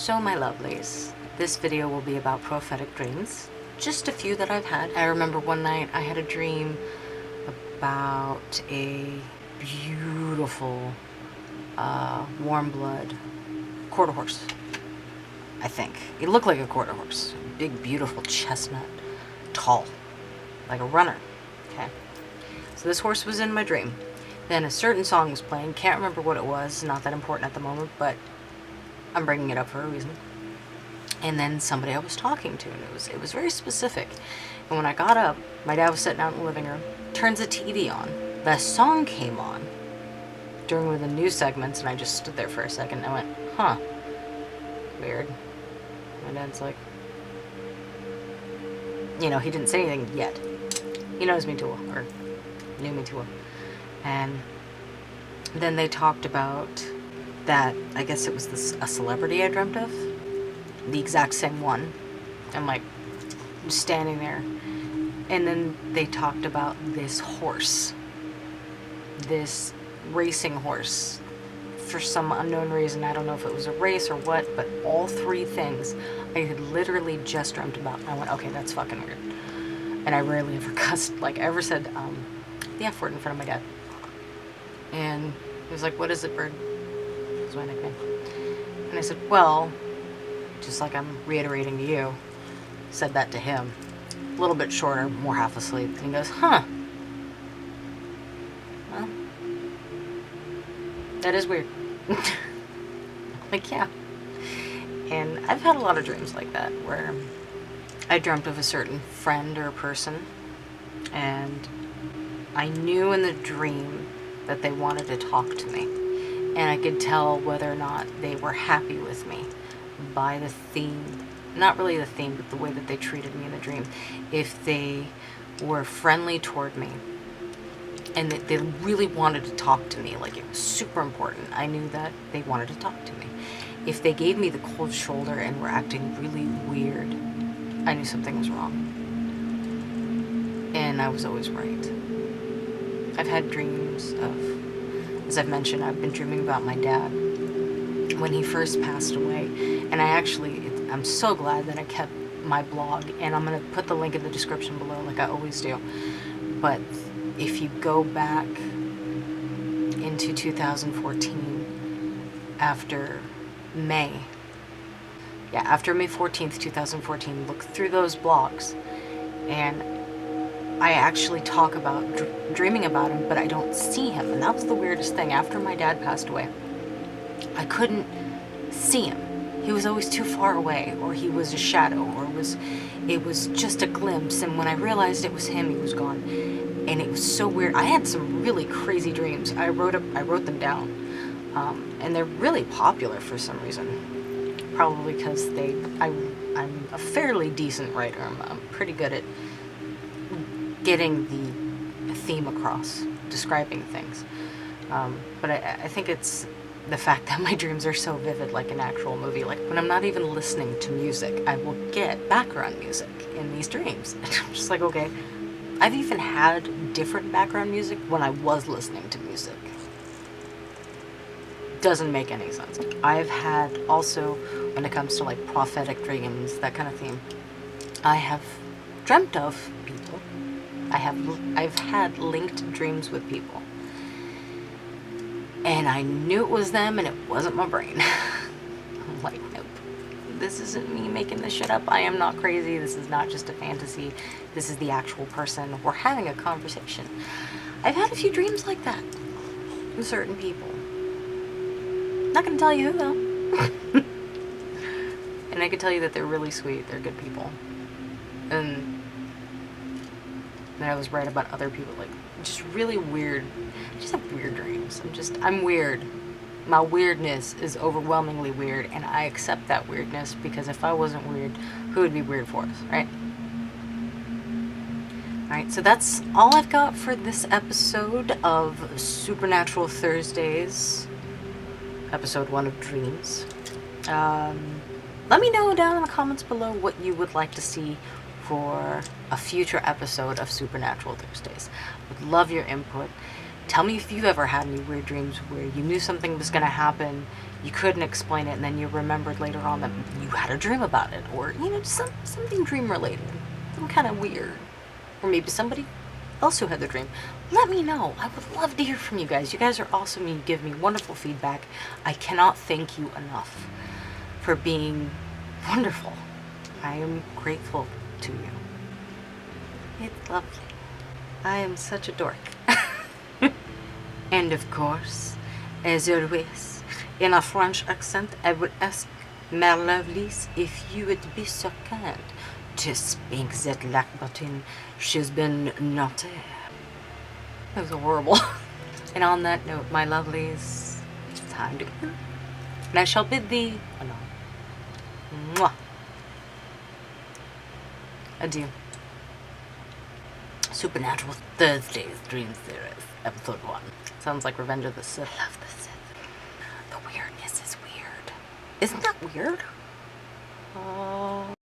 So my lovelies, this video will be about prophetic dreams. Just a few that I've had. I remember one night I had a dream about a beautiful warm blood quarter horse. I think. It looked like a quarter horse. Big, beautiful chestnut. Tall. Like a runner. Okay. So this horse was in my dream. Then a certain song was playing. Can't remember what it was. Not that important at the moment, but I'm bringing it up for a reason. And then somebody I was talking to, and it was very specific. And when I got up, my dad was sitting out in the living room, turns the TV on. The song came on during one of the news segments, and I just stood there for a second, and I went, huh, weird. My dad's like, you know, he didn't say anything yet. He knows me too well, or knew me too well. And then they talked about that, I guess it was a celebrity I dreamt of. The exact same one. I'm like, standing there. And then they talked about this horse. This racing horse. For some unknown reason, I don't know if it was a race or what, but all three things I had literally just dreamt about. And I went, okay, that's fucking weird. And I rarely ever cussed, like I ever said the F word in front of my dad. And he was like, what is it, bird? That was my nickname. And I said, well, just like I'm reiterating to you, said that to him. A little bit shorter, more half asleep. And he goes, huh. Well, that is weird. Like, yeah. And I've had a lot of dreams like that, where I dreamt of a certain friend or person, and I knew in the dream that they wanted to talk to me. And I could tell whether or not they were happy with me by the theme, not really the theme, but the way that they treated me in the dream. If they were friendly toward me and that they really wanted to talk to me, like it was super important, I knew that they wanted to talk to me. If they gave me the cold shoulder and were acting really weird, I knew something was wrong. And I was always right. I've had dreams of, as I've mentioned, I've been dreaming about my dad when he first passed away. And I'm so glad that I kept my blog, and I'm going to put the link in the description below like I always do. But if you go back into 2014, after May 14th, 2014, look through those blogs, and I actually talk about dreaming about him, but I don't see him. And that was the weirdest thing. After my dad passed away, I couldn't see him. He was always too far away, or he was a shadow, or it was just a glimpse. And when I realized it was him, he was gone. And it was so weird. I had some really crazy dreams. I wrote them down. And they're really popular for some reason. Probably because I'm a fairly decent writer. I'm pretty good at getting the theme across, describing things. But I think it's the fact that my dreams are so vivid, like an actual movie. Like when I'm not even listening to music, I will get background music in these dreams. I'm just like, okay. I've even had different background music when I was listening to music. Doesn't make any sense. I've had also, when it comes to like prophetic dreams, that kind of theme, I have dreamt of people. I've had linked dreams with people. And I knew it was them, and it wasn't my brain. I'm like, nope. This isn't me making this shit up. I am not crazy. This is not just a fantasy. This is the actual person. We're having a conversation. I've had a few dreams like that with certain people. Not gonna tell you who though. And I can tell you that they're really sweet. They're good people. And that I was right about other people. Like, just really weird. I just have weird dreams. I'm weird. My weirdness is overwhelmingly weird, and I accept that weirdness, because if I wasn't weird, who would be weird for us, right? Alright, so that's all I've got for this episode of Supernatural Thursdays, episode 1 of Dreams. Let me know down in the comments below what you would like to see for a future episode of Supernatural Thursdays. Would love your input. Tell me if you've ever had any weird dreams where you knew something was going to happen, you couldn't explain it, and then you remembered later on that you had a dream about it, or, you know, something dream related, some kind of weird. Or maybe somebody else who had the dream. Let me know. I would love to hear from you guys. You guys are awesome. You give me wonderful feedback. I cannot thank you enough for being wonderful. I am grateful to you. It's lovely. I am such a dork. And of course, as always, in a French accent, I would ask my lovelies if you would be so kind to spank that like button. She's been naughty. That was horrible. And on that note, my lovelies, it's time to go. And I shall bid thee Mwah. Adieu. Supernatural Thursdays Dream Series, Episode 1. Sounds like Revenge of the Sith. I love the Sith. The weirdness is weird. Isn't that weird?